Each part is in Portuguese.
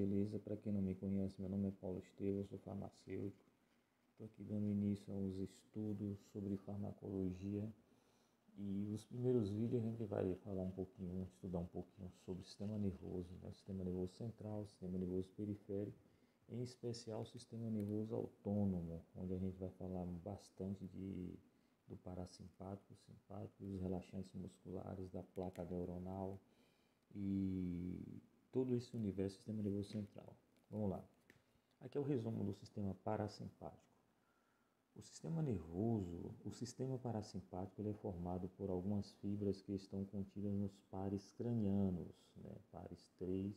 beleza? Para quem não me conhece, meu nome é Paulo Estevam, eu sou farmacêutico. Estou aqui dando início aos estudos sobre farmacologia e os primeiros vídeos a gente vai falar um pouquinho, estudar um pouquinho sobre o sistema nervoso, né? O sistema nervoso central, o sistema nervoso periférico, em especial o sistema nervoso autônomo, onde a gente vai falar bastante do parasimpático, simpático, dos relaxantes musculares, da placa neuronal e todo esse universo do sistema nervoso central. Vamos lá. Aqui é o resumo do sistema parasimpático. O sistema parasimpático ele é formado por algumas fibras que estão contidas nos pares cranianos, né? Pares 3,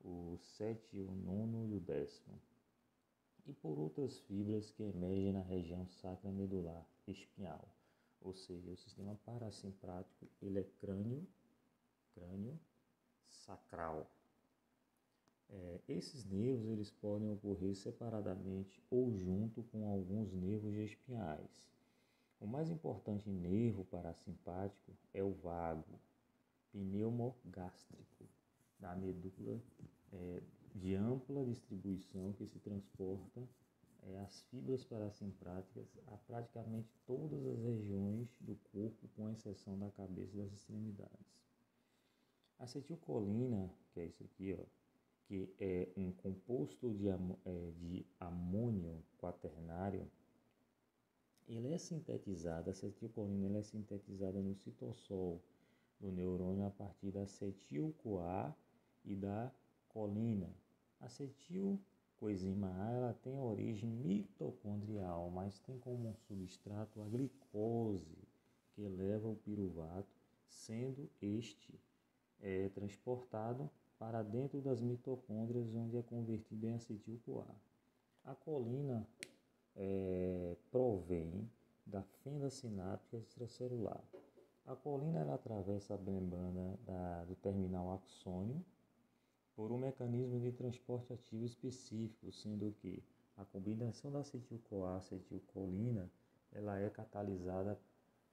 o 7, o 9 e o 10º. E por outras fibras que emergem na região sacromedular espinhal. Ou seja, o sistema parasimpático ele é crânio sacral. Esses nervos eles podem ocorrer separadamente ou junto com alguns nervos espinhais. O mais importante nervo parasimpático é o vago pneumogástrico da medula de ampla distribuição que se transporta as fibras parasimpáticas a praticamente todas as regiões do corpo, com exceção da cabeça e das extremidades. A acetilcolina, que é isso aqui, ó, que é um composto de amônio quaternário, a acetilcolina é sintetizada no citossol do neurônio a partir da acetil-CoA e da colina. A acetil-coenzima A ela tem origem mitocondrial, mas tem como um substrato a glicose, que eleva o piruvato, sendo este transportado para dentro das mitocôndrias, onde é convertido em acetil-CoA. A colina provém da fenda sináptica extracelular. A colina ela atravessa a membrana do terminal axônio por um mecanismo de transporte ativo específico, sendo que a combinação da acetil-CoA e acetilcolina ela é catalisada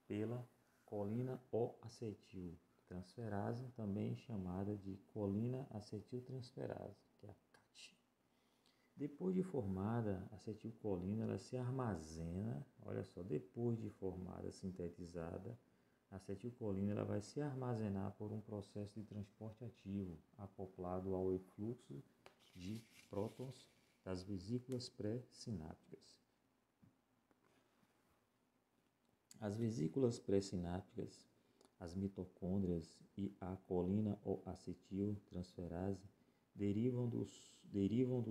pela colina O-acetiltransferase, também chamada de colina acetiltransferase, que é a CAT. Depois de formada, a acetilcolina ela se armazena, olha só, depois de formada, sintetizada, a acetilcolina ela vai se armazenar por um processo de transporte ativo, acoplado ao efluxo de prótons das vesículas pré-sinápticas. As vesículas pré-sinápticas, as mitocôndrias e a colina ou acetiltransferase derivam do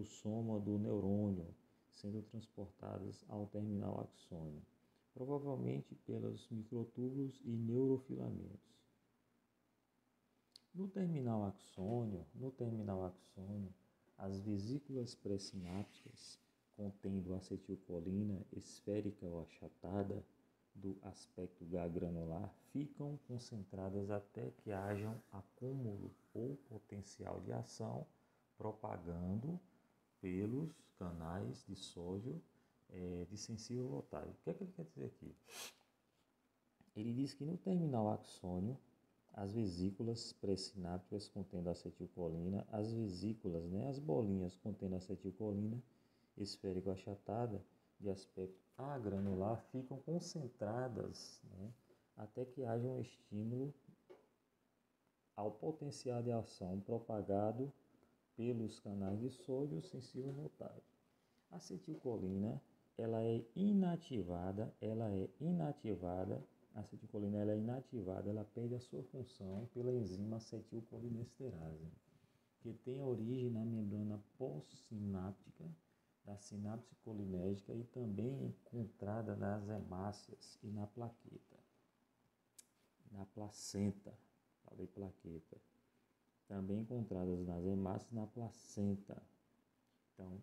soma do neurônio, sendo transportadas ao terminal axônio, provavelmente pelos microtúbulos e neurofilamentos. No terminal axônio, as vesículas pré-sinápticas, contendo acetilcolina esférica ou achatada, do aspecto granular, ficam concentradas até que hajam acúmulo ou potencial de ação, propagando pelos canais de sódio de sensível voltagem. O que é que ele quer dizer aqui? Ele diz que no terminal axônio, as vesículas pré-sinápticas contendo acetilcolina, as vesículas, as bolinhas contendo acetilcolina esférico achatada, de aspecto agranular, ficam concentradas até que haja um estímulo ao potencial de ação propagado pelos canais de sódio sensível voltagem. A acetilcolina ela é inativada, ela perde a sua função pela enzima acetilcolinesterase, que tem origem na membrana pós-sináptica da sinapse colinérgica e também encontrada nas hemácias e na plaqueta. Na placenta, falei plaqueta. Também encontradas nas hemácias e na placenta. Então,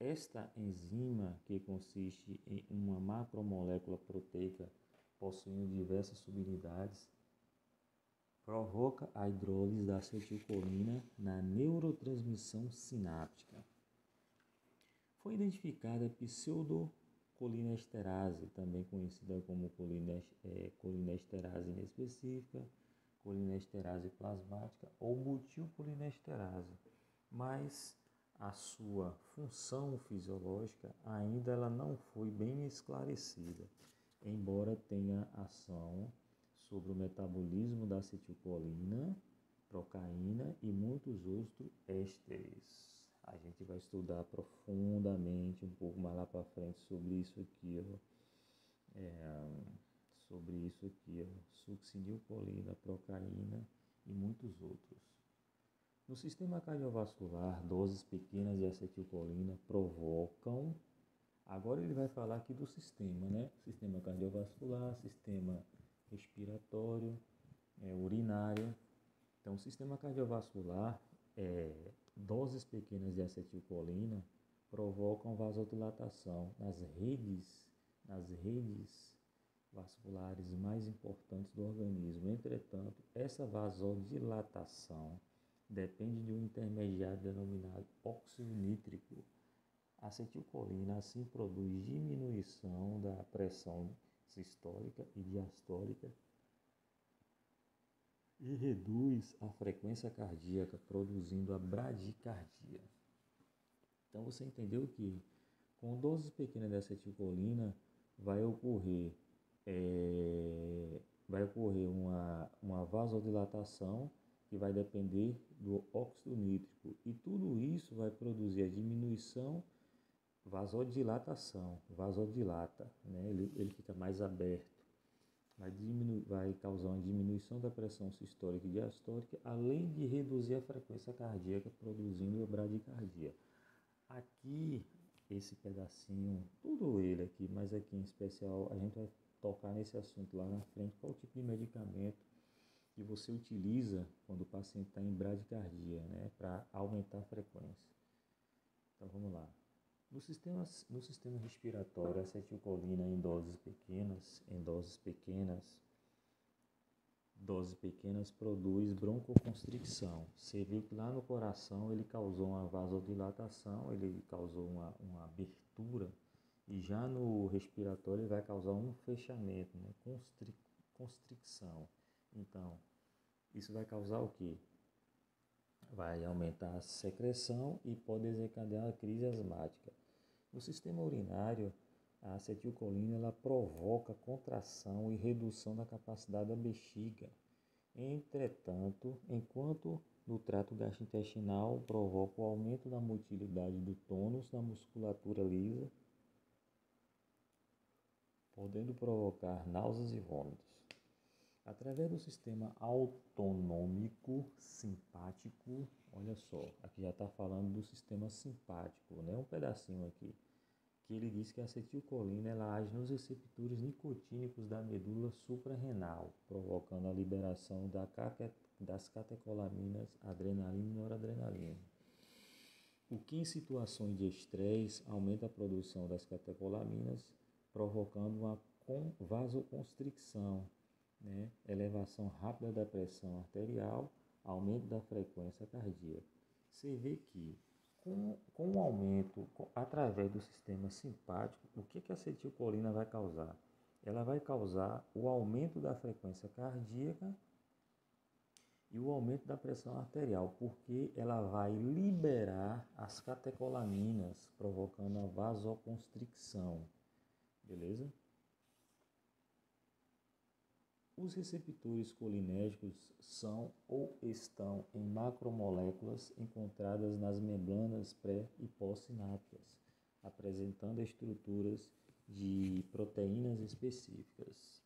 esta enzima, que consiste em uma macromolécula proteica possuindo diversas subunidades, provoca a hidrólise da acetilcolina na neurotransmissão sináptica. Foi identificada a pseudocolinesterase, também conhecida como colinesterase inespecífica, colinesterase plasmática ou butilcolinesterase, mas a sua função fisiológica ainda ela não foi bem esclarecida, embora tenha ação sobre o metabolismo da acetilcolina, procaína e muitos outros ésteres. A gente vai estudar profundamente um pouco mais lá para frente sobre isso aqui, ó. Succinilcolina, procaína e muitos outros. No sistema cardiovascular, doses pequenas de acetilcolina provocam. Agora ele vai falar aqui do sistema, né? Sistema cardiovascular, sistema respiratório, urinário. Então, o sistema cardiovascular, doses pequenas de acetilcolina provocam vasodilatação nas redes vasculares mais importantes do organismo. Entretanto, essa vasodilatação depende de um intermediário denominado óxido nítrico. A acetilcolina assim produz diminuição da pressão sistólica e diastólica e reduz a frequência cardíaca, produzindo a bradicardia. Então você entendeu que com doses pequenas de acetilcolina vai ocorrer uma vasodilatação que vai depender do óxido nítrico, e tudo isso vai produzir a diminuição, vasodilata, né? Ele fica mais aberto, vai causar uma diminuição da pressão sistólica e diastólica, além de reduzir a frequência cardíaca, produzindo a bradicardia. Aqui, esse pedacinho, tudo ele aqui, mas aqui em especial, a gente vai tocar nesse assunto lá na frente, qual o tipo de medicamento que você utiliza quando o paciente está em bradicardia, né, para aumentar a frequência. Então vamos lá. No sistema respiratório, a acetilcolina em doses pequenas produz broncoconstricção. Você viu que lá no coração ele causou uma vasodilatação, ele causou uma abertura, e já no respiratório ele vai causar um fechamento, né? Constricção. Então, isso vai causar o quê? Vai aumentar a secreção e pode desencadear a crise asmática. No sistema urinário, a acetilcolina ela provoca contração e redução da capacidade da bexiga. Entretanto, enquanto no trato gastrointestinal provoca o aumento da motilidade do tônus da musculatura lisa, podendo provocar náuseas e vômitos. Através do sistema autonômico simpático, olha só, aqui já está falando do sistema simpático, né? Um pedacinho aqui, que ele diz que a acetilcolina ela age nos receptores nicotínicos da medula suprarrenal, provocando a liberação das catecolaminas adrenalina e noradrenalina. O que em situações de estresse aumenta a produção das catecolaminas, provocando uma vasoconstricção, né? Elevação rápida da pressão arterial, aumento da frequência cardíaca. Você vê que com o aumento, através do sistema simpático, o que a acetilcolina vai causar? Ela vai causar o aumento da frequência cardíaca e o aumento da pressão arterial, porque ela vai liberar as catecolaminas, provocando a vasoconstricção. Beleza? Os receptores colinérgicos são ou estão em macromoléculas encontradas nas membranas pré- e pós-sinápticas, apresentando estruturas de proteínas específicas.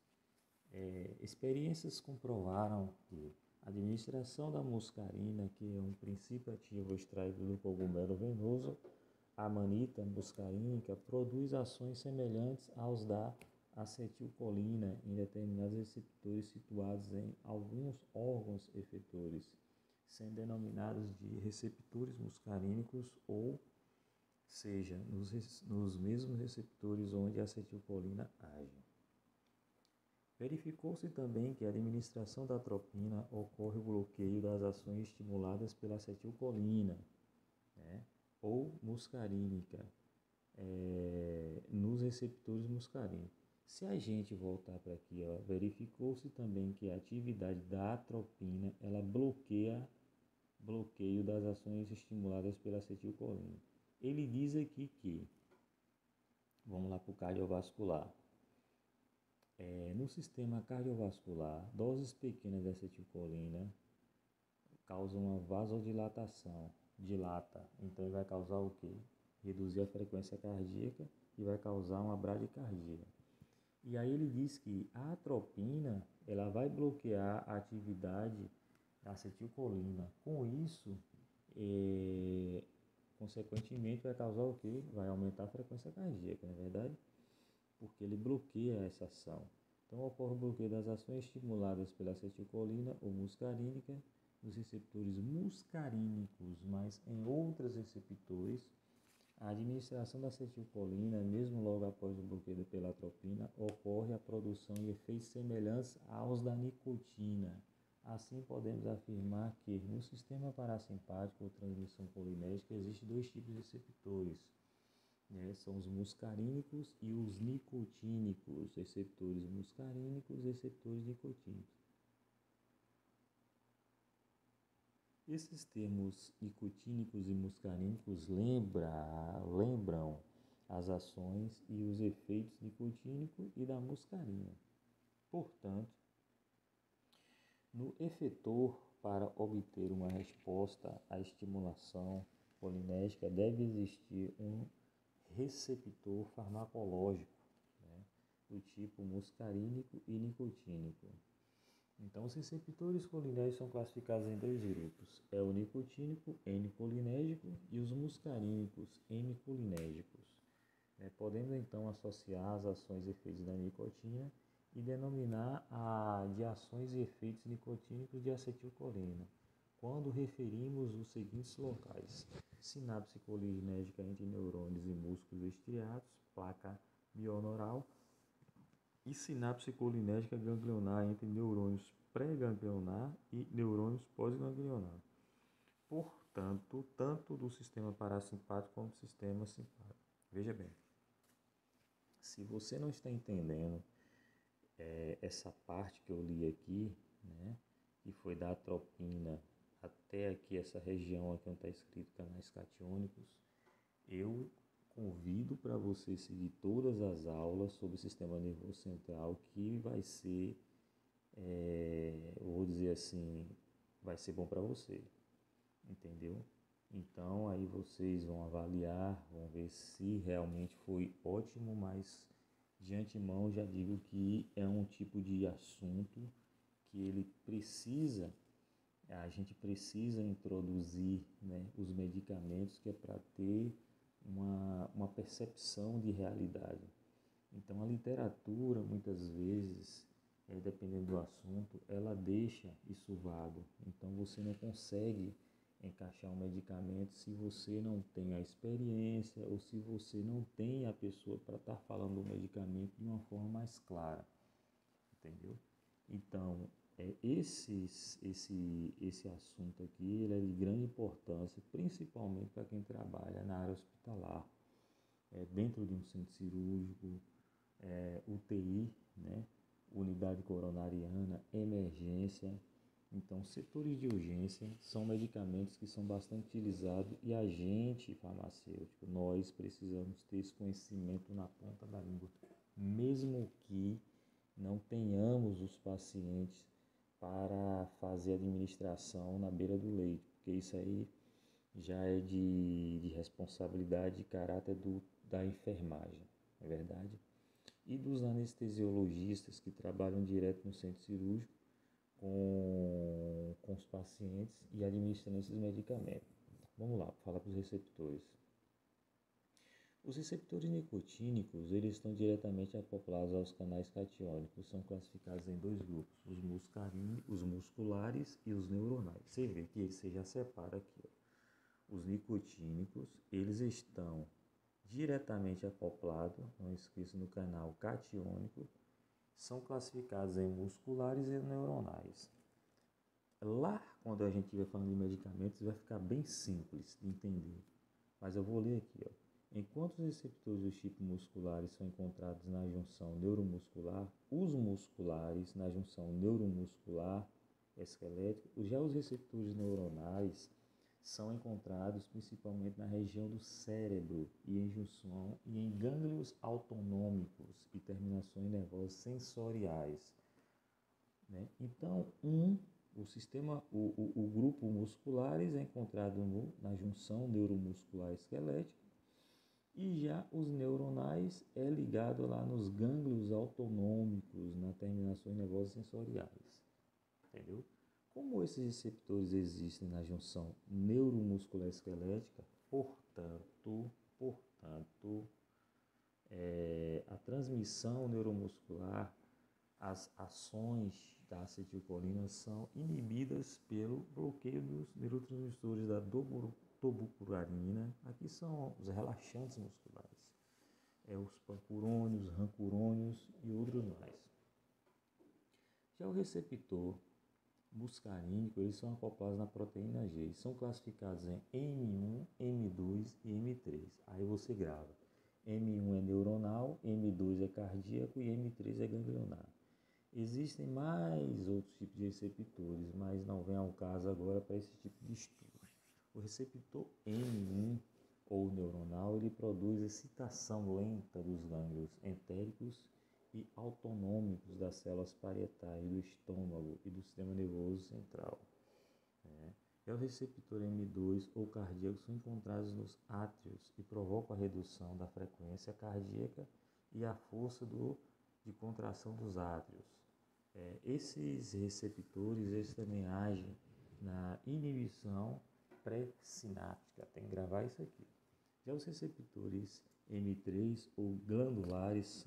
Experiências comprovaram que a administração da muscarina, que é um princípio ativo extraído do cogumelo venoso, a Amanita muscarínica, produz ações semelhantes aos da acetilcolina em determinados receptores situados em alguns órgãos efetores, sendo denominados de receptores muscarínicos, ou seja, nos mesmos receptores onde a acetilcolina age. Verificou-se também que a administração da atropina ocorre o bloqueio das ações estimuladas pela acetilcolina, né, ou muscarínica, nos receptores muscarínicos. Se a gente voltar para aqui, verificou-se também que a atividade da atropina ela bloqueia bloqueio das ações estimuladas pela acetilcolina. Ele diz aqui que, vamos lá para o cardiovascular, no sistema cardiovascular, doses pequenas de acetilcolina causam uma vasodilatação, dilata, então ele vai causar o quê? Reduzir a frequência cardíaca e vai causar uma bradicardia. E aí ele diz que a atropina, ela vai bloquear a atividade da acetilcolina. Com isso, consequentemente, vai causar o quê? Vai aumentar a frequência cardíaca, não é verdade? Porque ele bloqueia essa ação. Então, ocorre o bloqueio das ações estimuladas pela acetilcolina ou muscarínica, nos receptores muscarínicos, mas em outros receptores. A administração da acetilcolina, mesmo logo após o bloqueio pela atropina, ocorre a produção de efeitos semelhantes aos da nicotina. Assim, podemos afirmar que no sistema parasimpático ou transmissão colinérgica existem dois tipos de receptores, são os muscarínicos e os nicotínicos, receptores muscarínicos e receptores nicotínicos. Esses termos nicotínicos e muscarínicos lembram as ações e os efeitos nicotínico e da muscarina. Portanto, no efetor, para obter uma resposta à estimulação colinérgica, deve existir um receptor farmacológico, do tipo muscarínico e nicotínico. Então, os receptores colinérgicos são classificados em dois grupos. É o nicotínico, N-colinérgico, e os muscarínicos, M-colinérgicos. Podemos, então, associar as ações e efeitos da nicotina e denominar de ações e efeitos nicotínicos de acetilcolina, quando referimos os seguintes locais: sinapse colinérgica entre neurônios e músculos estriados, placa bioneural, e sinapse colinérgica ganglionar entre neurônios pré-ganglionar e neurônios pós-ganglionar. Portanto, tanto do sistema parasimpático como do sistema simpático. Veja bem, se você não está entendendo essa parte que eu li aqui, que foi da atropina até aqui, essa região aqui onde está escrito canais catiônicos, eu convido para você seguir todas as aulas sobre o sistema nervoso central, que vai ser, vou dizer assim, vai ser bom para você, entendeu? Então aí vocês vão avaliar, vão ver se realmente foi ótimo, mas de antemão já digo que é um tipo de assunto que a gente precisa introduzir, os medicamentos, que é para ter uma percepção de realidade. Então a literatura, muitas vezes, dependendo do assunto, ela deixa isso vago. Então você não consegue encaixar um medicamento se você não tem a experiência ou se você não tem a pessoa para estar falando do medicamento de uma forma mais clara, entendeu? Então, esse assunto aqui, ele é de grande importância, principalmente para quem trabalha na área hospitalar, dentro de um centro cirúrgico, UTI, unidade coronariana, emergência. Então, setores de urgência são medicamentos que são bastante utilizados e a gente, farmacêutico, nós precisamos ter esse conhecimento na ponta da língua, mesmo que não tenhamos os pacientes para fazer administração na beira do leito, porque isso aí já é de responsabilidade de caráter da enfermagem, não é verdade? E dos anestesiologistas que trabalham direto no centro cirúrgico com os pacientes e administrando esses medicamentos. Vamos lá, falar para os receptores. Os receptores nicotínicos, eles estão diretamente acoplados aos canais catiônicos, são classificados em dois grupos, os musculares e os neuronais. Você vê que você já separa aqui, Os nicotínicos, eles estão diretamente acoplados, não esqueça, no canal catiônico, são classificados em musculares e neuronais. Lá, quando a gente estiver falando de medicamentos, vai ficar bem simples de entender, mas eu vou ler aqui, Enquanto os receptores do tipo musculares são encontrados na junção neuromuscular, os musculares na junção neuromuscular esquelético. Já os receptores neuronais são encontrados principalmente na região do cérebro e em junção e em gânglios autonômicos e terminações nervosas sensoriais, né? Então, o grupo musculares é encontrado na junção neuromuscular esquelética, e já os neuronais é ligado lá nos gânglios autonômicos, nas terminações nervosas sensoriais, entendeu? Como esses receptores existem na junção neuromuscular esquelética, portanto, a transmissão neuromuscular, as ações da acetilcolina são inibidas pelo bloqueio dos neurotransmissores da tubulina. Aqui são os relaxantes musculares, os pancurônios, rancurônios e outros mais. Já o receptor muscarínico, eles são acoplados na proteína G e são classificados em M1, M2 e M3. Aí você grava. M1 é neuronal, M2 é cardíaco e M3 é ganglionar. Existem mais outros tipos de receptores, mas não vem ao caso agora para esse tipo de estudo. O receptor M1 ou neuronal, ele produz excitação lenta dos gânglios entéricos e autonômicos das células parietais do estômago e do sistema nervoso central. O receptor M2 ou cardíaco são encontrados nos átrios e provocam a redução da frequência cardíaca e a força de contração dos átrios. Esses receptores, eles também agem na inibição pré-sináptica. Tem que gravar isso aqui. Já os receptores M3 ou glandulares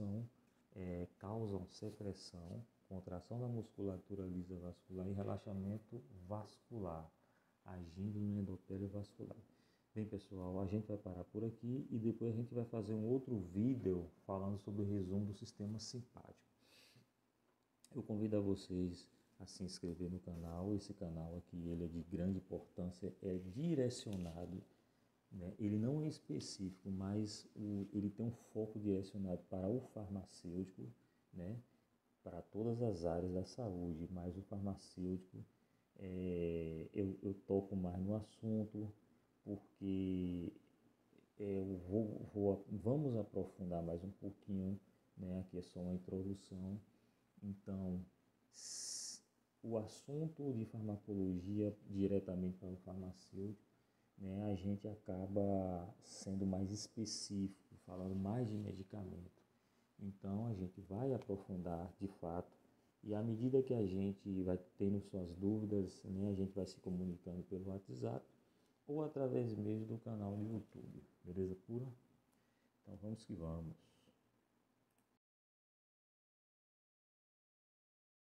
causam secreção, contração da musculatura lisa vascular e relaxamento vascular, agindo no endotélio vascular. Bem, pessoal, a gente vai parar por aqui e depois a gente vai fazer um outro vídeo falando sobre o resumo do sistema simpático. Eu convido a vocês a se inscrever no canal. Esse canal aqui, ele é de grande importância, é direcionado, né? Ele não é específico, mas ele tem um foco direcionado para o farmacêutico, né? Para todas as áreas da saúde, mas o farmacêutico, eu toco mais no assunto, porque vamos aprofundar mais um pouquinho, né? Aqui é só uma introdução. Então, o assunto de farmacologia diretamente para o farmacêutico, né, a gente acaba sendo mais específico, falando mais de medicamento. Então, a gente vai aprofundar de fato, e à medida que a gente vai tendo suas dúvidas, né, a gente vai se comunicando pelo WhatsApp ou através mesmo do canal no YouTube. Beleza pura? Então, vamos que vamos.